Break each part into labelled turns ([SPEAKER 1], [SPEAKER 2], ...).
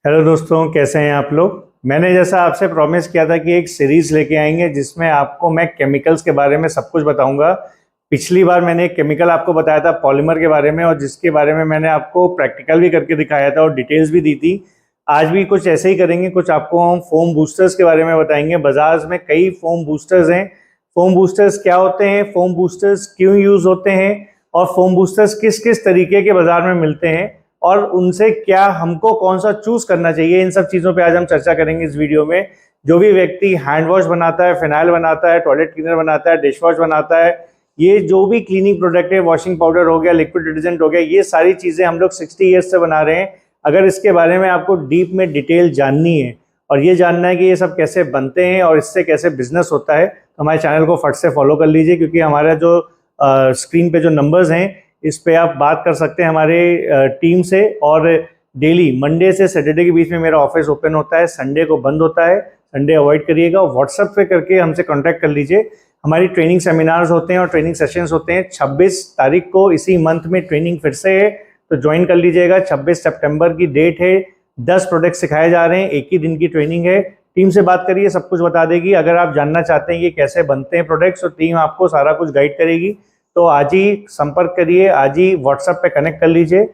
[SPEAKER 1] Hello दोस्तों, कैसे हैं आप लोग। मैंने जैसा आपसे प्रॉमिस किया था कि एक सीरीज लेके आएंगे जिसमें आपको मैं केमिकल्स के बारे में सब कुछ बताऊंगा। पिछली बार मैंने एक केमिकल आपको बताया था पॉलीमर के बारे में, और जिसके बारे में मैंने आपको प्रैक्टिकल भी करके दिखाया था और डिटेल्स भी दी थी। आज भी कुछ ऐसे ही करेंगे। कुछ आपको हम फोम बूस्टर्स के बारे में बताएंगे। बाजार में कई फोम बूस्टर्स हैं। फोम बूस्टर्स क्या होते हैं, फोम बूस्टर्स क्यों यूज होते हैं, और फोम बूस्टर्स किस किस तरीके के बाजार में मिलते हैं, और उनसे क्या हमको कौन सा चूज करना चाहिए। इन सब चीजों पे आज हम चर्चा करेंगे इस वीडियो में। जो भी व्यक्ति हैंड वॉश बनाता है, फिनाइल बनाता है, टॉयलेट क्लीनर बनाता है, डिश वॉश बनाता है, ये जो भी क्लीनिंग प्रोडक्ट है, वॉशिंग पाउडर हो गया, लिक्विड डिटर्जेंट हो गया, ये सारी चीजें हम लोग 60 ईयर्स से बना रहे हैं। अगर इसके बारे में आपको डीप में डिटेल जाननी है और ये जानना है कि ये सब कैसे बनते हैं और इससे कैसे बिजनेस होता है, तो हमारे चैनल को फट से फॉलो कर लीजिए। क्योंकि हमारा जो स्क्रीन पे जो नंबर्स हैं, इस पे आप बात कर सकते हैं हमारे टीम से। और डेली मंडे से सैटरडे के बीच में मेरा ऑफिस ओपन होता है, संडे को बंद होता है। संडे अवॉइड करिएगा। व्हाट्सएप पे करके हमसे कांटेक्ट कर लीजिए। हमारी ट्रेनिंग सेमिनार्स होते हैं और ट्रेनिंग सेशंस होते हैं। 26 तारीख को इसी मंथ में ट्रेनिंग फिर से है, तो ज्वाइन कर लीजिएगा। 26 सितंबर की डेट है। 10 प्रोडक्ट सिखाए जा रहे हैं, एक ही दिन की ट्रेनिंग है। टीम से बात करिए, सब कुछ बता देगी। अगर आप जानना चाहते हैं कि कैसे बनते हैं प्रोडक्ट्स, तो टीम आपको सारा कुछ गाइड करेगी। तो आज ही संपर्क करिए, आज ही व्हाट्सएप पे कनेक्ट कर लीजिए।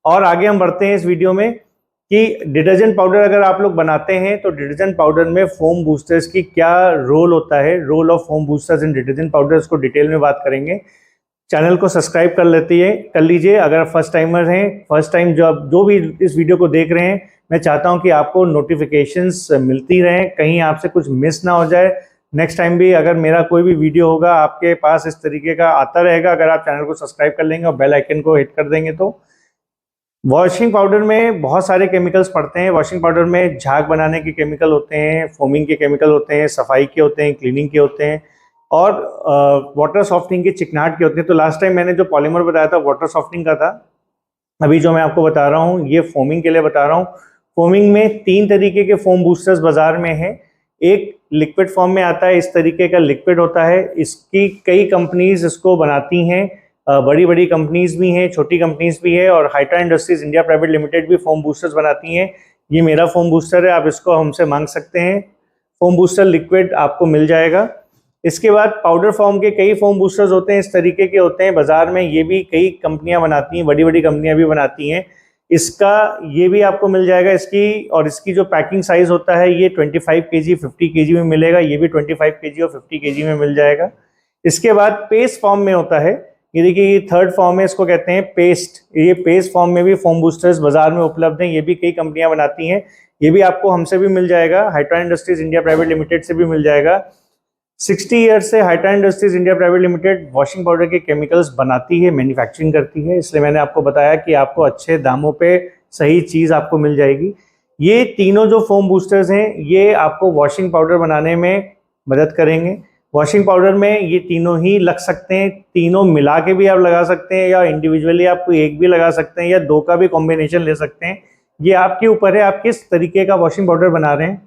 [SPEAKER 1] और आगे हम बढ़ते हैं इस वीडियो में कि डिटर्जेंट पाउडर अगर आप लोग बनाते हैं तो डिटर्जेंट पाउडर में फोम बूस्टर्स की क्या रोल होता है, role of foam boosters in detergent powders को डिटेल में बात करेंगे। चैनल को सब्सक्राइब कर लीजिए अगर फर्स्ट टाइमर हैं। फर्स्ट टाइम जो भी इस वीडियो को देख रहे हैं, मैं चाहता हूं कि आपको नोटिफिकेशंस मिलती रहें, कहीं आपसे कुछ मिस ना हो जाए। नेक्स्ट टाइम भी अगर मेरा कोई भी वीडियो होगा आपके पास इस तरीके का आता रहेगा, अगर आप चैनल को सब्सक्राइब कर लेंगे और बेल आइकन को हिट कर देंगे। तो वॉशिंग पाउडर में बहुत सारे केमिकल्स पड़ते हैं। वॉशिंग पाउडर में झाग बनाने के केमिकल होते हैं, फोमिंग के केमिकल होते हैं, सफाई के होते हैं, क्लीनिंग के होते हैं, और वाटर सॉफ्टनिंग के, चिकनाहट के होते हैं। तो लास्ट टाइम मैंने जो पॉलीमर बताया था वाटर सॉफ्टनिंग का था। अभी जो मैं आपको बता रहा हूँ ये फोमिंग के लिए बता रहा हूँ। फोमिंग में 3 तरीके के फोम बूस्टर्स बाजार में हैं। एक लिक्विड फॉर्म में आता है, इस तरीके का लिक्विड होता है। इसकी कई कंपनीज इसको बनाती हैं, बड़ी बड़ी कंपनीज भी हैं, छोटी कंपनीज भी है, और hydra industries India private limited भी फोम बूस्टर्स बनाती हैं। ये मेरा फोम बूस्टर है, आप इसको हमसे मांग सकते हैं। फोम बूस्टर लिक्विड आपको मिल जाएगा। इसके बाद पाउडर फॉर्म के कई फोम बूस्टर्स होते हैं, इस तरीके के होते हैं बाजार में। ये भी कई कंपनियां बनाती हैं, बड़ी बड़ी कंपनियां भी बनाती हैं। इसका ये भी आपको मिल जाएगा। इसकी जो पैकिंग साइज होता है ये 25 kg 50 kg में मिलेगा। ये भी 25 kg और 50 kg में मिल जाएगा। इसके बाद पेस्ट फॉर्म में होता है। ये देखिए, ये थर्ड फॉर्म है, इसको कहते हैं पेस्ट। ये पेस्ट फॉर्म में भी फोम बूस्टर्स बाजार में उपलब्ध हैं। ये भी कई कंपनियां बनाती हैं। ये भी आपको हमसे भी मिल जाएगा, hydra industries India private limited से भी मिल जाएगा। 60 ईयर्स से hydra industries India private limited washing powder के केमिकल्स बनाती है, मैन्युफैक्चरिंग करती है। इसलिए मैंने आपको बताया कि आपको अच्छे दामों पे सही चीज़ आपको मिल जाएगी। ये तीनों जो फोम बूस्टर्स हैं ये आपको वॉशिंग पाउडर बनाने में मदद करेंगे। वॉशिंग पाउडर में ये तीनों ही लग सकते हैं, तीनों मिला के भी आप लगा सकते हैं, या इंडिविजुअली आप कोई एक भी लगा सकते हैं, या 2 का भी कॉम्बिनेशन ले सकते हैं। ये आपके ऊपर है, आप किस तरीके का वॉशिंग पाउडर बना रहे हैं।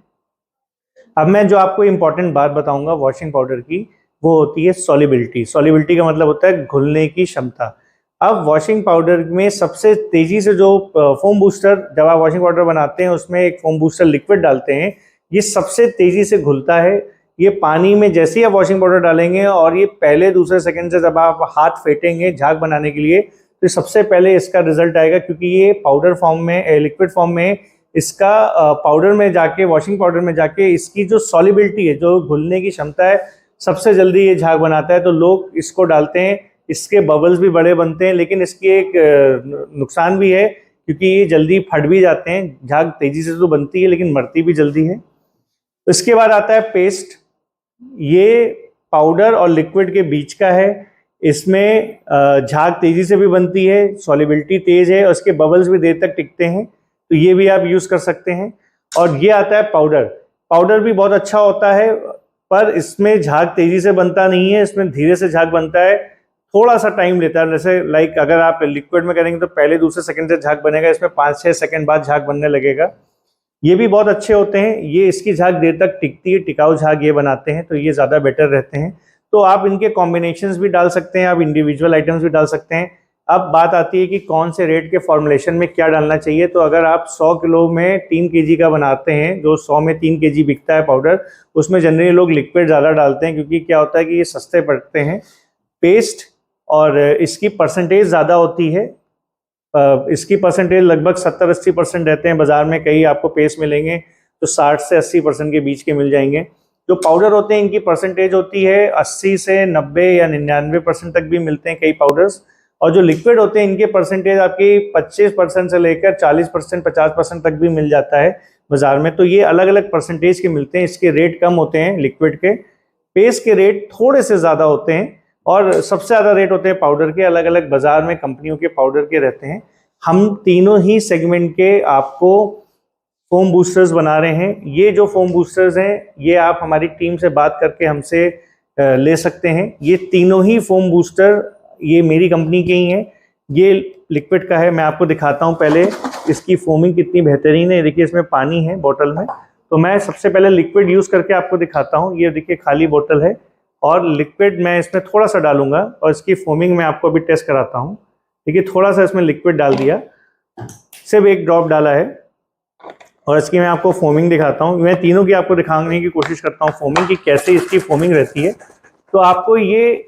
[SPEAKER 1] अब मैं जो आपको इंपॉर्टेंट बात बताऊंगा वॉशिंग पाउडर की, वो होती है सॉल्युबिलिटी। सॉल्युबिलिटी का मतलब होता है घुलने की क्षमता। अब वॉशिंग पाउडर में सबसे तेजी से जो फोम बूस्टर, जब आप वॉशिंग पाउडर बनाते हैं उसमें एक फोम बूस्टर लिक्विड डालते हैं, ये सबसे तेजी से घुलता है। ये पानी में जैसे ही आप वॉशिंग पाउडर डालेंगे और ये पहले दूसरे सेकंड से जब आप हाथ फेंटेंगे झाग बनाने के लिए, तो सबसे पहले इसका रिजल्ट आएगा। क्योंकि ये पाउडर फॉर्म में, लिक्विड फॉर्म में, इसका पाउडर में जाके, वॉशिंग पाउडर में जाके इसकी जो सॉल्युबिलिटी है, जो घुलने की क्षमता है, सबसे जल्दी ये झाग बनाता है। तो लोग इसको डालते हैं। इसके बबल्स भी बड़े बनते हैं, लेकिन इसकी एक नुकसान भी है, क्योंकि ये जल्दी फट भी जाते हैं। झाग तेजी से तो बनती है लेकिन मरती भी जल्दी है। इसके बाद आता है पेस्ट। ये पाउडर और लिक्विड के बीच का है। इसमें झाग तेजी से भी बनती है, सॉल्युबिलिटी तेज है, और इसके बबल्स भी देर तक टिकते हैं। तो ये भी आप यूज कर सकते हैं। और ये आता है पाउडर। पाउडर भी बहुत अच्छा होता है, पर इसमें झाग तेजी से बनता नहीं है, इसमें धीरे से झाग बनता है, थोड़ा सा टाइम लेता है। जैसे अगर आप लिक्विड में करेंगे तो पहले दूसरे सेकंड से झाग बनेगा, इसमें 5-6 सेकंड बाद झाग बनने लगेगा। ये भी बहुत अच्छे होते हैं। ये इसकी झाग देर तक टिकती है, टिकाऊ झाग ये बनाते हैं, तो ये ज़्यादा बेटर रहते हैं। तो आप इनके कॉम्बिनेशंस भी डाल सकते हैं, आप इंडिविजुअल आइटम्स भी डाल सकते हैं। अब बात आती है कि कौन से रेट के फॉर्मुलेशन में क्या डालना चाहिए। तो अगर आप 100 किलो में 3 केजी का बनाते हैं, जो 100 में 3 केजी बिकता है पाउडर, उसमें जनरली लोग लिक्विड ज़्यादा डालते हैं, क्योंकि क्या होता है कि ये सस्ते पड़ते हैं पेस्ट, और इसकी परसेंटेज ज़्यादा होती है। इसकी परसेंटेज लगभग 70-80% रहते हैं। बाज़ार में कई आपको पेस्ट मिलेंगे तो 60 से 80% के बीच के मिल जाएंगे। जो पाउडर होते हैं इनकी परसेंटेज होती है 80 से 90 या 99% तक भी मिलते हैं कई पाउडर्स। और जो लिक्विड होते हैं इनके परसेंटेज आपकी 25% से लेकर 40%, 50% तक भी मिल जाता है बाजार में। तो ये अलग अलग परसेंटेज के मिलते हैं, इसके रेट कम होते हैं लिक्विड के। पेस्ट के रेट थोड़े से ज़्यादा होते हैं, और सबसे ज़्यादा रेट होते हैं पाउडर के। अलग अलग बाजार में कंपनियों के पाउडर के रहते हैं। हम तीनों ही सेगमेंट के आपको फोम बूस्टर्स बना रहे हैं। ये जो फोम बूस्टर्स हैं ये आप हमारी टीम से बात करके हमसे ले सकते हैं। ये तीनों ही फोम बूस्टर ये मेरी कंपनी के ही हैं। ये लिक्विड का है, मैं आपको दिखाता हूँ पहले इसकी फोमिंग कितनी बेहतरीन है। देखिए इसमें पानी है बोतल में, तो मैं सबसे पहले लिक्विड यूज़ करके आपको दिखाता हूँ। ये देखिए खाली बोतल है, और लिक्विड मैं इसमें थोड़ा सा डालूंगा, और इसकी फोमिंग मैं आपको अभी टेस्ट कराता हूँ। देखिए थोड़ा सा इसमें लिक्विड डाल दिया, सिर्फ एक ड्रॉप डाला है, और इसकी मैं आपको फोमिंग दिखाता हूँ। मैं तीनों की आपको दिखाने की कोशिश करता हूँ फोमिंग की, कैसे इसकी फोमिंग रहती है। तो आपको ये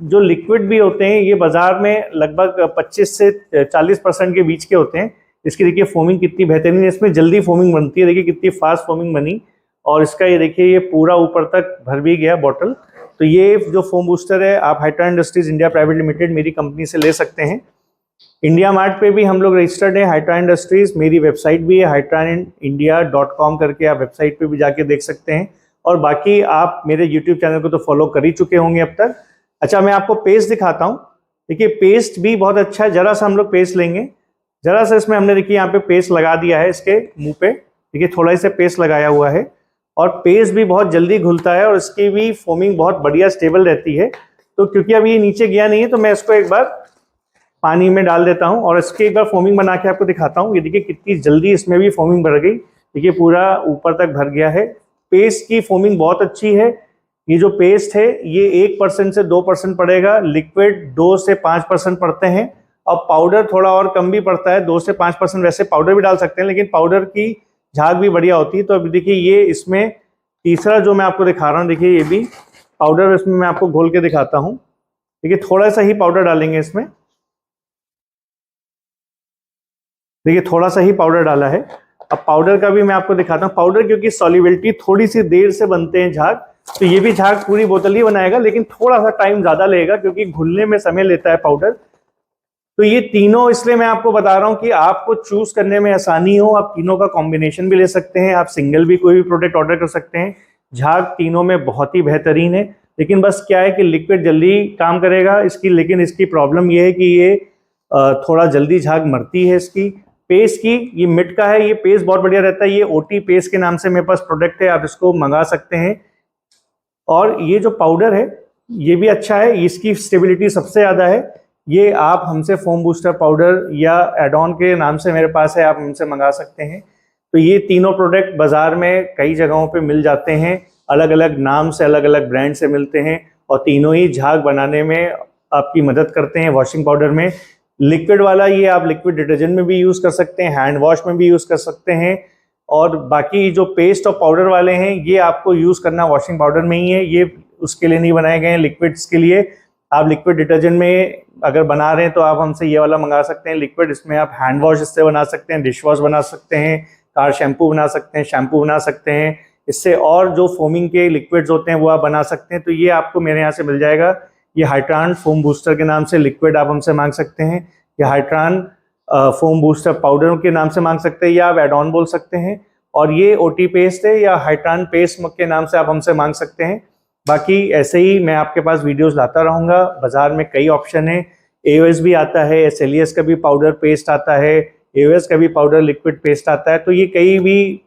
[SPEAKER 1] जो लिक्विड भी होते हैं ये बाजार में लगभग 25 से 40% के बीच के होते हैं। इसकी देखिए फोमिंग कितनी बेहतरीन है, इसमें जल्दी फोमिंग बनती है। देखिए कितनी फास्ट फोमिंग बनी, और इसका ये देखिए ये पूरा ऊपर तक भर भी गया बॉटल। तो ये जो फोम बूस्टर है आप हाइट्रॉन इंडस्ट्रीज इंडिया प्राइवेट लिमिटेड मेरी कंपनी से ले सकते हैं। इंडिया मार्ट पे भी हम लोग रजिस्टर्ड है हाइट्रॉन इंडस्ट्रीज। मेरी वेबसाइट भी है hytranindia.com करके, आप वेबसाइट पे भी जाके देख सकते हैं। और बाकी आप मेरे यूट्यूब चैनल को तो फॉलो कर ही चुके होंगे अब तक। अच्छा, मैं आपको पेस्ट दिखाता हूँ। देखिए पेस्ट भी बहुत अच्छा है। जरा सा हम लोग पेस्ट लेंगे, जरा सा इसमें हमने देखिए यहाँ पे पेस्ट लगा दिया है इसके मुंह पे। देखिए थोड़ा सा पेस्ट लगाया हुआ है, और पेस्ट भी बहुत जल्दी घुलता है, और इसकी भी फोमिंग बहुत बढ़िया स्टेबल रहती है। तो क्योंकि अभी ये नीचे गया नहीं है तो मैं इसको एक बार पानी में डाल देता हूँ, और इसकी एक बार फोमिंग बना के आपको दिखाता हूँ। ये देखिए कितनी जल्दी इसमें भी फोमिंग भर गई। देखिए पूरा ऊपर तक भर गया है। पेस्ट की फोमिंग बहुत अच्छी है। ये जो पेस्ट है ये 1% से 2% पड़ेगा, लिक्विड 2 से 5% पड़ते हैं, और पाउडर थोड़ा और कम भी पड़ता है, 2 से 5%। वैसे पाउडर भी डाल सकते हैं, लेकिन पाउडर की झाग भी बढ़िया होती है। तो अभी देखिए ये इसमें तीसरा जो मैं आपको दिखा रहा हूँ, देखिए ये भी पाउडर इसमें मैं आपको घोल के दिखाता हूँ। देखिए थोड़ा सा ही पाउडर डालेंगे इसमें। देखिए थोड़ा सा ही पाउडर डाला है। अब पाउडर का भी मैं आपको दिखाता हूँ। पाउडर क्योंकि सॉल्युबिलिटी थोड़ी सी देर से बनते हैं झाग, तो ये भी झाग पूरी बोतल ही बनाएगा, लेकिन थोड़ा सा टाइम ज्यादा लगेगा क्योंकि घुलने में समय लेता है पाउडर। तो ये तीनों इसलिए मैं आपको बता रहा हूँ कि आपको चूज करने में आसानी हो। आप तीनों का कॉम्बिनेशन भी ले सकते हैं, आप सिंगल भी कोई भी प्रोडक्ट ऑर्डर कर सकते हैं। झाग तीनों में बहुत ही बेहतरीन है, लेकिन बस क्या है कि लिक्विड जल्दी काम करेगा इसकी, लेकिन इसकी प्रॉब्लम ये है कि ये थोड़ा जल्दी झाग मरती है इसकी। पेस्ट की ये मिट का है, ये पेस्ट बहुत बढ़िया रहता है। ये ओटी पेस्ट के नाम से मेरे पास प्रोडक्ट है, आप इसको मंगा सकते हैं। और ये जो पाउडर है ये भी अच्छा है, इसकी स्टेबिलिटी सबसे ज़्यादा है। ये आप हमसे फोम बूस्टर पाउडर या एड ऑन के नाम से मेरे पास है, आप हमसे मंगा सकते हैं। तो ये तीनों प्रोडक्ट बाज़ार में कई जगहों पे मिल जाते हैं, अलग अलग नाम से, अलग अलग ब्रांड से मिलते हैं, और तीनों ही झाग बनाने में आपकी मदद करते हैं। वॉशिंग पाउडर में लिक्विड वाला ये आप लिक्विड डिटर्जेंट में भी यूज़ कर सकते हैं, हैंड वॉश में भी यूज़ कर सकते हैं, और बाकी जो पेस्ट और पाउडर वाले हैं ये आपको यूज़ करना वॉशिंग पाउडर में ही है। ये उसके लिए नहीं बनाए गए हैं, लिक्विड्स के लिए। आप लिक्विड डिटर्जेंट में अगर बना रहे हैं तो आप हमसे ये वाला मंगा सकते हैं लिक्विड। इसमें आप हैंड वॉश इससे बना सकते हैं, डिश वॉश बना सकते हैं, कार शैम्पू बना सकते हैं, शैम्पू बना सकते हैं इससे, और जो फोमिंग के लिक्विड्स होते हैं वो आप बना सकते हैं। तो ये आपको मेरे यहाँ से मिल जाएगा। ये हाइट्रॉन फोम बूस्टर के नाम से लिक्विड आप हमसे मांग सकते हैं, या हाइट्रॉन फोम बूस्टर पाउडर के नाम से मांग सकते हैं, या आप एड ऑन बोल सकते हैं। और ये ओटी पेस्ट है या हाइट्रॉन पेस्ट के नाम से आप हमसे मांग सकते हैं। बाकी ऐसे ही मैं आपके पास वीडियोस लाता रहूँगा। बाज़ार में कई ऑप्शन है, एओएस भी आता है, एसएलईएस का भी पाउडर पेस्ट आता है, एओएस का भी पाउडर लिक्विड पेस्ट आता है। तो ये कई भी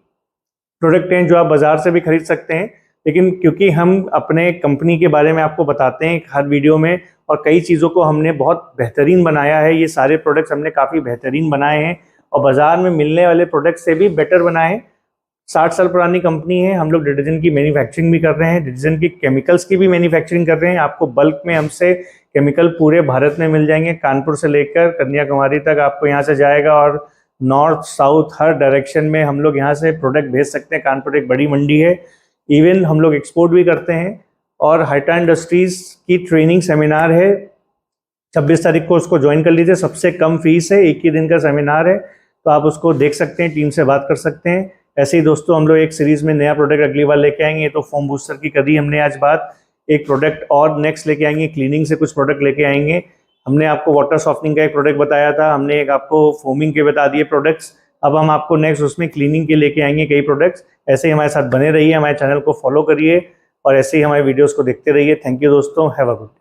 [SPEAKER 1] प्रोडक्ट हैं जो आप बाज़ार से भी खरीद सकते हैं, लेकिन क्योंकि हम अपने कंपनी के बारे में आपको बताते हैं हर वीडियो में, और कई चीज़ों को हमने बहुत बेहतरीन बनाया है। ये सारे प्रोडक्ट्स हमने काफ़ी बेहतरीन बनाए हैं, और बाज़ार में मिलने वाले प्रोडक्ट से भी बेटर बनाए हैं। 60 साल पुरानी कंपनी है। हम लोग डिटर्जेंट की मैन्युफैक्चरिंग भी कर रहे हैं, डिटर्जेंट की केमिकल्स की भी मैन्युफैक्चरिंग कर रहे हैं। आपको बल्क में हमसे केमिकल पूरे भारत में मिल जाएंगे, कानपुर से लेकर कन्याकुमारी तक आपको यहाँ से जाएगा, और नॉर्थ साउथ हर डायरेक्शन में हम लोग यहाँ से प्रोडक्ट भेज सकते हैं। कानपुर एक बड़ी मंडी है, इवन हम लोग एक्सपोर्ट भी करते हैं। और हाइटा इंडस्ट्रीज की ट्रेनिंग सेमिनार है, 26 तारीख को उसको ज्वाइन कर लीजिए। सबसे कम फीस है, एक ही दिन का सेमिनार है, तो आप उसको देख सकते हैं, टीम से बात कर सकते हैं। ऐसे ही दोस्तों हम लोग एक सीरीज में नया प्रोडक्ट अगली बार लेके आएंगे। तो फोम बूस्टर की करी हमने आज बात, एक प्रोडक्ट और नेक्स्ट लेके आएंगे, क्लीनिंग से कुछ प्रोडक्ट लेके आएंगे। हमने आपको वाटर सॉफ्टनिंग का एक प्रोडक्ट बताया था, हमने एक आपको फोमिंग के बता दिए प्रोडक्ट्स। अब हम आपको नेक्स्ट उसमें क्लीनिंग के लेके आएंगे कई प्रोडक्ट्स। ऐसे ही हमारे साथ बने रहिए, हमारे चैनल को फॉलो करिए और ऐसे ही हमारे वीडियोस को देखते रहिए। थैंक यू दोस्तों, हैव अ गुड डे।